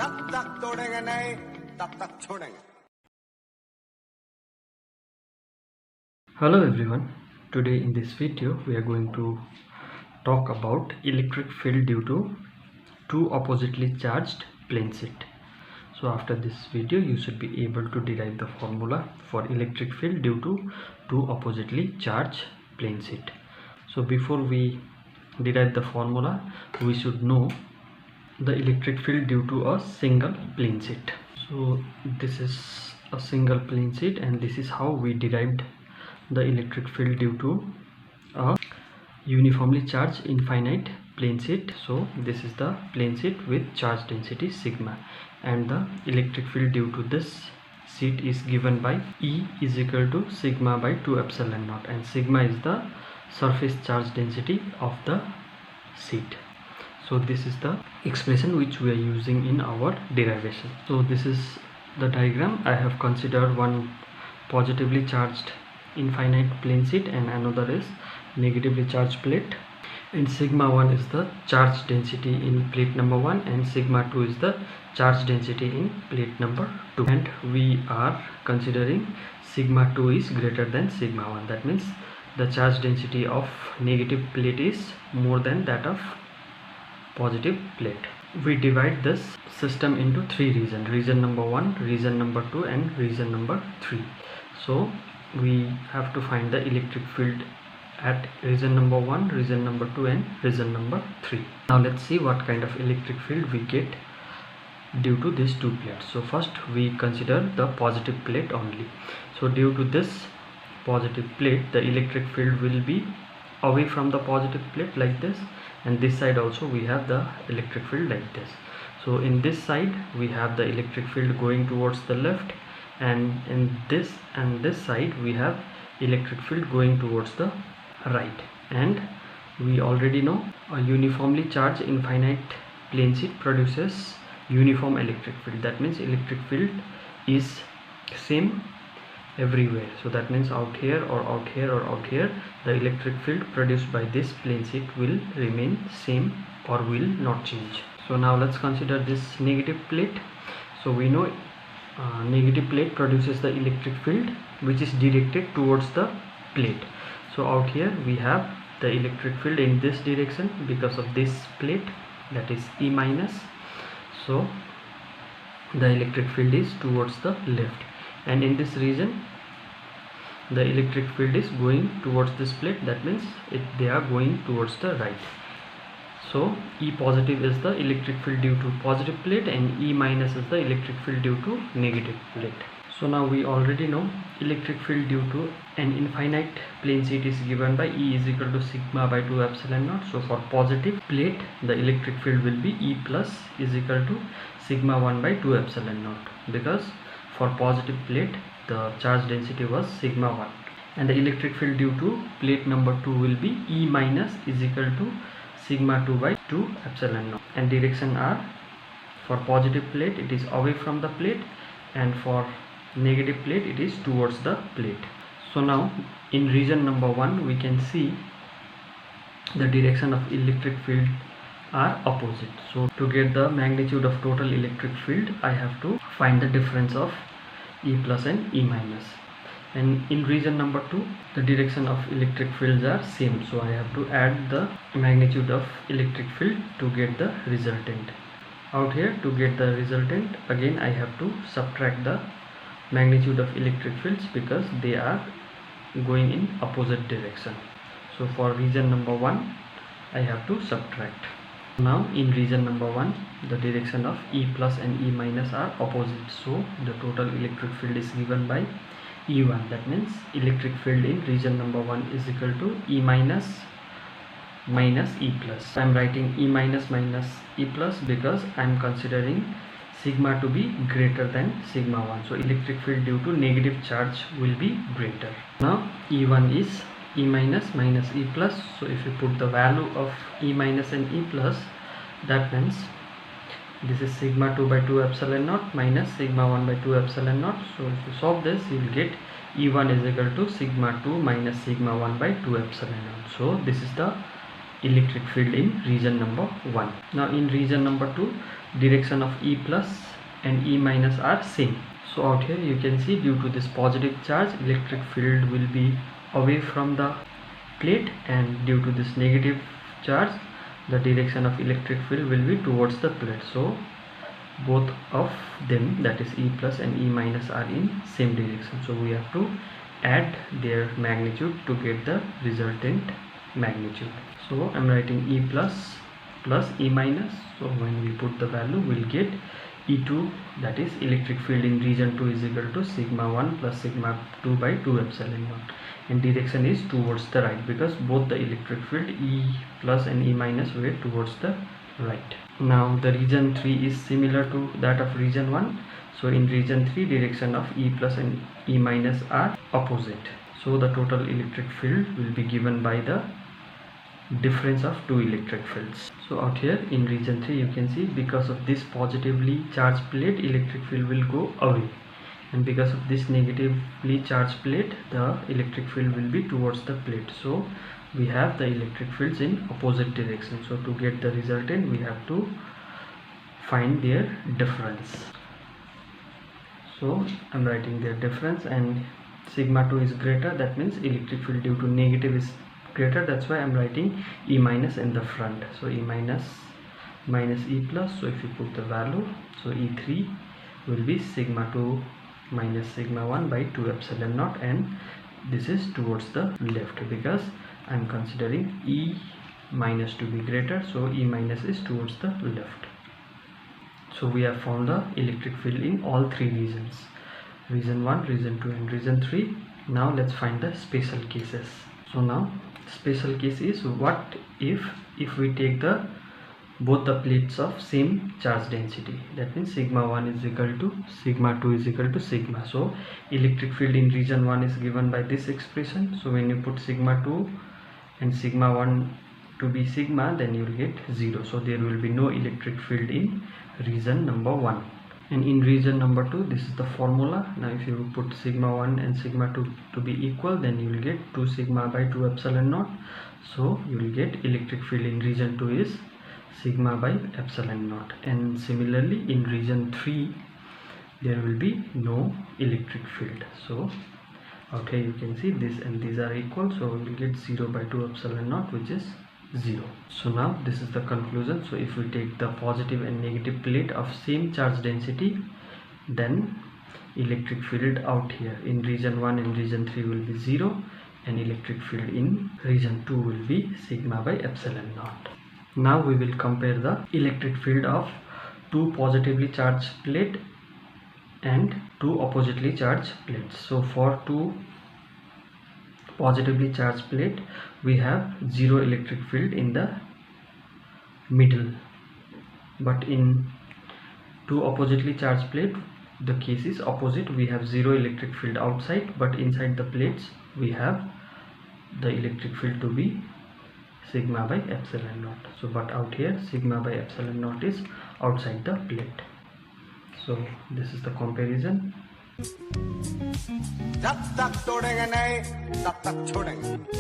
जब तक तोड़ेंगे नहीं तब तक छोड़ेंगे. Hello everyone, today in this video we are going to talk about electric field due to two oppositely charged plane sheet. So after this video you should be able to derive the formula for electric field due to two oppositely charged plane sheet. So before we derive the formula, we should know the electric field due to a single plane sheet. So this is a single plane sheet and this is how we derived the electric field due to a uniformly charged infinite plane sheet. So this is the plane sheet with charge density sigma, and the electric field due to this sheet is given by E is equal to sigma by 2 epsilon naught, and sigma is the surface charge density of the sheet. So this is the expression which we are using in our derivation. So this is the diagram. I have considered one positively charged infinite plane sheet and another is negatively charged plate, and sigma 1 is the charge density in plate number 1 and sigma 2 is the charge density in plate number 2, and we are considering sigma 2 is greater than sigma 1. That means the charge density of negative plate is more than that of positive plate. We divide this system into three regions: region number 1, region number 2 and region number 3. So we have to find the electric field at region number 1, region number 2 and region number 3. Now let's see what kind of electric field we get due to these two plates. So first we consider the positive plate only. So due to this positive plate, the electric field will be away from the positive plate like this, and this side also we have the electric field like this. So in this side we have the electric field going towards the left, and in this and this side we have electric field going towards the right. And we already know a uniformly charged infinite plane sheet produces uniform electric field. That means electric field is same everywhere. So that means out here or out here or out here, the electric field produced by this plane sheet will remain same or will not change. So now let's consider this negative plate. So we know negative plate produces the electric field which is directed towards the plate. So out here we have the electric field in this direction because of this plate, that is E minus. So the electric field is towards the left, and in this region the electric field is going towards this plate. That means they are going towards the right. So E positive is the electric field due to positive plate and E minus is the electric field due to negative plate. So now we already know electric field due to an infinite plane sheet is given by E is equal to sigma by 2 epsilon naught. So for positive plate the electric field will be E plus is equal to sigma 1 by 2 epsilon naught, because for positive plate the charge density was sigma 1, and the electric field due to plate number 2 will be E minus is equal to sigma 2 by 2 epsilon naught, and direction are, for positive plate it is away from the plate and for negative plate it is towards the plate. So now in region number 1 we can see the direction of electric field are opposite. So to get the magnitude of total electric field I have to find the difference of E plus and E minus, and in region number 2 the direction of electric fields are same, so I have to add the magnitude of electric field to get the resultant. Out here to get the resultant again I have to subtract the magnitude of electric fields because they are going in opposite direction. So for region number 1 I have to subtract. Now in region number 1 the direction of E plus and E minus are opposite, so the total electric field is given by E1. That means electric field in region number 1 is equal to E minus minus E plus. I am writing E minus minus E plus because I am considering sigma to be greater than sigma 1. So electric field due to negative charge will be greater. Now E1 is E minus minus E plus. So if you put the value of E minus and E plus, that means this is sigma 2 by 2 epsilon naught minus sigma 1 by 2 epsilon naught. So if you solve this you will get E1 is equal to sigma 2 minus sigma 1 by 2 epsilon naught. So this is the electric field in region number 1. Now in region number 2, direction of E plus and E minus are same. So out here you can see, due to this positive charge, electric field will be away from the plate, and due to this negative charge, the direction of electric field will be towards the plate. So both of them, that is E plus and E minus, are in same direction. So we have to add their magnitude to get the resultant magnitude. So I'm writing E plus plus E minus. So when we put the value, we'll get E2, that is electric field in region 2 is equal to sigma 1 plus sigma 2 by 2 epsilon naught, and direction is towards the right because both the electric field E plus and E minus were towards the right. Now the region 3 is similar to that of region 1. So in region 3, direction of E plus and E minus are opposite. So the total electric field will be given by the difference of two electric fields. So out here in region 3, you can see, because of this positively charged plate, electric field will go away, and because of this negatively charged plate, the electric field will be towards the plate. So we have the electric fields in opposite direction. So to get the resultant, we have to find their difference. So I'm writing their difference, and sigma 2 is greater, that means electric field due to negative is greater, that's why I'm writing E minus in the front. So E minus minus E plus, so if you put the value, so E3 will be sigma 2 minus sigma 1 by 2 epsilon naught, and this is towards the left because I'm considering E minus to be greater, so E minus is towards the left. So we have found the electric field in all three regions, region 1, region 2 and region 3. Now let's find the special cases. So now special case is, what if we take both the plates of same charge density, that means sigma 1 is equal to sigma 2 is equal to sigma. So electric field in region 1 is given by this expression. So when you put sigma 2 and sigma 1 to be sigma, then you will get 0. So there will be no electric field in region number 1. And in region number 2, this is the formula. Now if you put sigma 1 and sigma 2 to be equal, then you will get 2 sigma by 2 epsilon naught. So you will get electric field in region 2 is sigma by epsilon naught. And similarly in region 3, there will be no electric field. So out here you can see this and these are equal, so we will get 0 by 2 epsilon naught, which is 0. So now this is the conclusion. So if we take the positive and negative plate of same charge density, then electric field out here in region 1 and region 3 will be 0, and electric field in region 2 will be sigma by epsilon naught. Now we will compare the electric field of two positively charged plate and two oppositely charged plates. So for two positively charged plate, we have 0 electric field in the middle, but in two oppositely charged plate, the case is opposite. We have 0 electric field outside, but inside the plates we have the electric field to be sigma by epsilon naught. So but out here sigma by epsilon naught is outside the plate. So this is the comparison. जब तक तोड़ेंगे नहीं तब तक छोड़ेंगे.